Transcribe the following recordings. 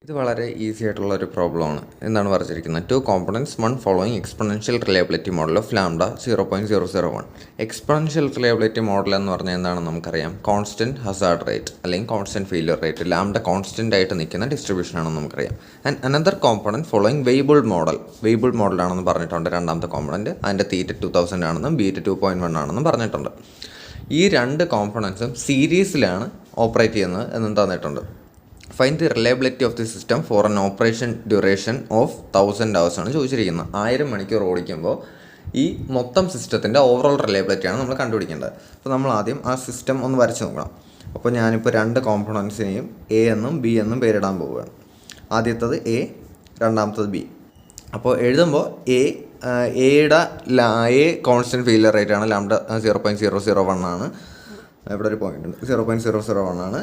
ഇത് വളരെ ഈസി ആയിട്ടുള്ള ഒരു പ്രോബ്ലമാണ്. എന്താണ് പറഞ്ഞിരിക്കുന്നത്? 2 components 1 following exponential reliability model of lambda 0.001. Exponential reliability model എന്ന് പറഞ്ഞാൽ എന്താണെന്ന് നമുക്കറിയാം. കോൺസ്റ്റൻറ്റ് ഹസാർഡ് റേറ്റ് അല്ലെങ്കിൽ constant failure rate, lambda constant ആയിട്ട് നിൽക്കുന്ന ഡിസ്ട്രിബ്യൂഷൻ ആണെന്ന് നമുക്കറിയാം. ആൻഡ് അനദർ കോമ്പണൻറ്റ് ഫോളോയിങ് വെയ്ബിൾ മോഡലാണെന്ന് പറഞ്ഞിട്ടുണ്ട്. രണ്ടാമത്തെ കോമ്പണൻറ്റ് അതിൻ്റെ തീറ്റ 2000 ആണെന്നും ബീറ്റ് 2.1 ആണെന്നും പറഞ്ഞിട്ടുണ്ട്. ഈ രണ്ട് കോമ്പണൻസും സീരീസിലാണ് ഓപ്പറേറ്റ് ചെയ്യുന്നത് എന്നും തന്നിട്ടുണ്ട്. Find the reliability of the system for N operation duration of 1000 hours ആണ് ചോദിച്ചിരിക്കുന്നത്. 1000 മണിക്കൂർ ഓടിക്കുമ്പോൾ ഈ മൊത്തം സിസ്റ്റത്തിൻ്റെ ഓവറോൾ റിലയബിലിറ്റിയാണ് നമ്മൾ കണ്ടുപിടിക്കേണ്ടത്. അപ്പോൾ നമ്മൾ ആദ്യം ആ സിസ്റ്റം ഒന്ന് വരച്ച് നോക്കണം. അപ്പോൾ ഞാനിപ്പോൾ രണ്ട് കോമ്പണൻസിനെയും എ എന്നും ബി എന്നും പേരിടാൻ പോവുകയാണ്. ആദ്യത്തത് എ, രണ്ടാമത്തത് ബി. അപ്പോൾ എഴുതുമ്പോൾ എയുടെ എ കോൺസ്റ്റൻറ്റ് ഫെയിലിയർ റേറ്റ് ആണ്, ലാംഡ 0.001 ആണ്. ഇവിടെ ഒരു പോയിൻ്റ് ഉണ്ട്, 0.001 ആണ്.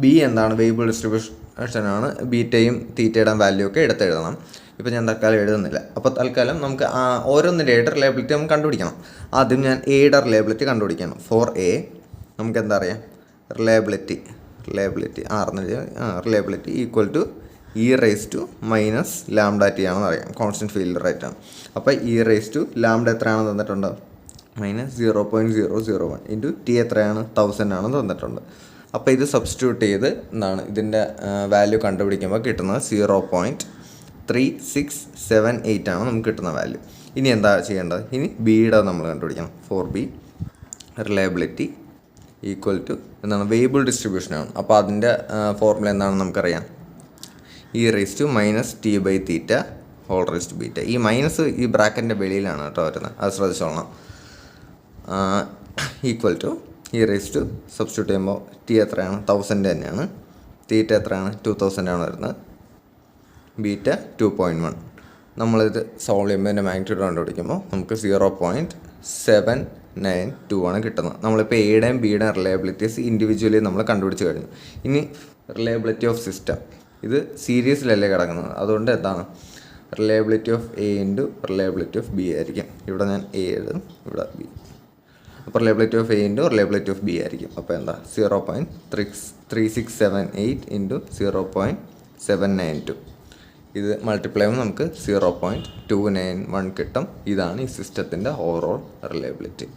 ബി എന്താണ്? വേരിയബിൾ ഡിസ്ട്രിബ്യൂഷനാണ്. ബീറ്റയും തീറ്റയുടെയും വാല്യൂ ഒക്കെ എടുത്തെഴുതണം. ഇപ്പോൾ ഞാൻ തൽക്കാലം എഴുതുന്നില്ല. അപ്പോൾ തൽക്കാലം നമുക്ക് ഓരോന്നിൻ്റെയായിട്ട് റിലയബിലിറ്റി നമുക്ക് കണ്ടുപിടിക്കണം. ആദ്യം ഞാൻ എയുടെ റിലയബിലിറ്റി കണ്ടുപിടിക്കണം. ഫോർ എ നമുക്ക് എന്താ അറിയാം? Reliability equal to e⁻ lambda t ആണെന്ന് അറിയാം. കോൺസ്റ്റൻറ്റ് ഫെയിലിയർ റേറ്റ് ആണ്. അപ്പോൾ e⁻ ലാംഡ എത്രയാണെന്ന് തന്നിട്ടുണ്ട്? -0.001 ഇൻറ്റു ടി എത്രയാണ്? 1000 ആണെന്ന് തന്നിട്ടുണ്ട്. അപ്പോൾ ഇത് സബ്സ്റ്റിറ്റ്യൂട്ട് ചെയ്ത് എന്താണ് ഇതിൻ്റെ വാല്യൂ കണ്ടുപിടിക്കുമ്പോൾ കിട്ടുന്നത് 0.3678 ആണ് നമുക്ക് കിട്ടുന്ന വാല്യൂ. ഇനി എന്താ ചെയ്യേണ്ടത്? ഇനി ബിയുടെ നമ്മൾ കണ്ടുപിടിക്കണം. For B reliability equal to എന്താണ്? വേരിയബിൾ ഡിസ്ട്രിബ്യൂഷനാണ്. അപ്പോൾ അതിൻ്റെ ഫോർമുല എന്താണെന്ന് നമുക്കറിയാം. e⁻ t/θ ഈ മൈനസ് ഈ ബ്രാക്കറ്റിൻ്റെ വെളിയിലാണ് കേട്ടോ വരുന്നത്, അത് ശ്രദ്ധിച്ചോളണം. ഈക്വൽ ടു സബ്സ്റ്റിറ്റ്യൂട്ട് ചെയ്യുമ്പോൾ ടി എത്രയാണ്? 1000 തന്നെയാണ്. തീറ്റ എത്രയാണ്? 2000 ആണ് വരുന്നത്. ബീറ്റ 2.1. നമ്മളിത് സോൾവ് ചെയ്യുമ്പോൾ ഇതിൻ്റെ മാഗ്നിറ്റ്യൂഡ് കണ്ടുപിടിക്കുമ്പോൾ നമുക്ക് 0.792 ആണ് കിട്ടുന്നത്. നമ്മളിപ്പോൾ എയുടെയും ബിയുടെയും റിലയബിലിറ്റീസ് ഇൻഡിവിജ്വലി നമ്മൾ കണ്ടുപിടിച്ച് കഴിഞ്ഞു. ഇനി റിലയബിലിറ്റി ഓഫ് സിസ്റ്റം, ഇത് സീരീസിലല്ലേ കിടക്കുന്നത്, അതുകൊണ്ട് എന്താണ്? Reliability of A into reliability of B ആയിരിക്കും. ഇവിടെ ഞാൻ എ എഴുതും, ഇവിടെ ബി. അപ്പോൾ reliability of A into reliability of B ആയിരിക്കും. അപ്പോൾ എന്താ? 0.3678 ഇൻറ്റു 0.792. ഇത് മൾട്ടിപ്ലൈ ചെയ്യുമ്പോൾ നമുക്ക് 0.291 കിട്ടും. ഇതാണ് ഈ സിസ്റ്റത്തിൻ്റെ ഓവറോൾ റിലയബിലിറ്റി.